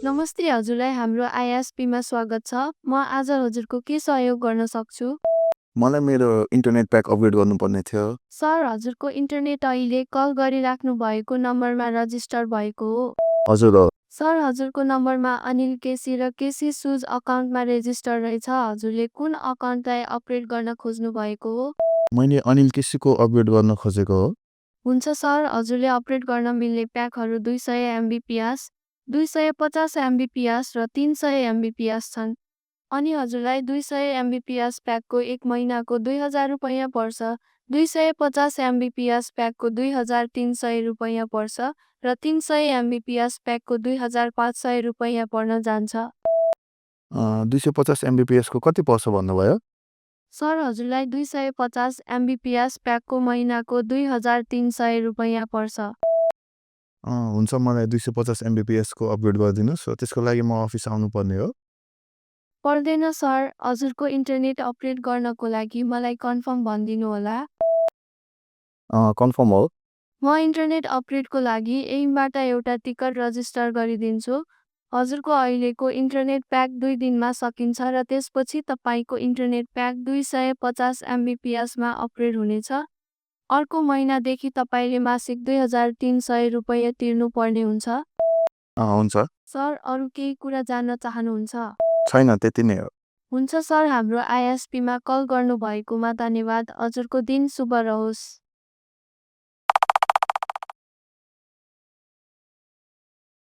नमस्ते हजुरलाई हाम्रो आइएसपीमा स्वागत छ। म आज हजुरको के सहयोग गर्न सक्छु? मलाई मेरो इन्टरनेट प्याक अपग्रेड गर्नुपर्ने थियो। सर, हजुरको इन्टरनेट अहिले कल गरिराख्नु भएको नम्बरमा रजिस्टर भएको हो। हजुर हो। सर, हजुरको नम्बरमा अनिल केसी र केसी सुज अकाउन्टमा रेजिस्टर रहेछ। हजुरले कुन अकाउन्टलाई अपग्रेड गर्न खोज्नु भएको हो? मैले अनिल केसीको अपग्रेड गर्न खोजेको हो। हुन्छ सर, हजुरले अपग्रेड गर्न मिल्ने प्याकहरू 200 एमबीपीएस, 250 एमबीपीएस र 300 एमबीपीएस छन्। अनि हजुरलाई 200 एमबीपीएस प्याकको 1 महिनाको 2000 रुपैयाँ पर्छ, 250 एमबीपीएस प्याकको 2300 रुपैयाँ पर्छ र 300 एमबीपीएस प्याकको 2500 रुपैयाँ पर्न जान्छ। 250 एमबीपीएसको कति पर्छ भन्नुभयो? सर, हजुरलाई 250 एमबीपीएस प्याकको महिनाको 2300 रुपैयाँ पर्छ। हुन्छ, मलाई 250 एमबीपीएसको अपग्रेड गरिदिनुहोस् र त्यसको लागि म अफिस आउनुपर्ने हो। पर्दैन सर, हजुरको इन्टरनेट अपग्रेड गर्नको लागि मलाई कन्फर्म भनिदिनु होला। कन्फर्म हो। म इन्टरनेट अपग्रेडको लागि एमबाट एउटा टिकट रजिस्टर गरिदिन्छु। हजुरको अहिलेको इन्टरनेट प्याक 2 दिनमा सकिन्छ र त्यसपछि तपाईँको इन्टरनेट प्याक 250 एमबीपीएसमा अपग्रेड हुनेछ। अर्को महिनादेखि तपाईँले मासिक 2300 रुपैयाँ तिर्नुपर्ने हुन्छ। हुन्छ। सर, अरू केही कुरा जान्न चाहनुहुन्छ? छैन, त्यति नै हो। हुन्छ सर, हाम्रो आइएसपीमा कल गर्नुभएकोमा धन्यवाद। हजुरको दिन शुभ रहोस्।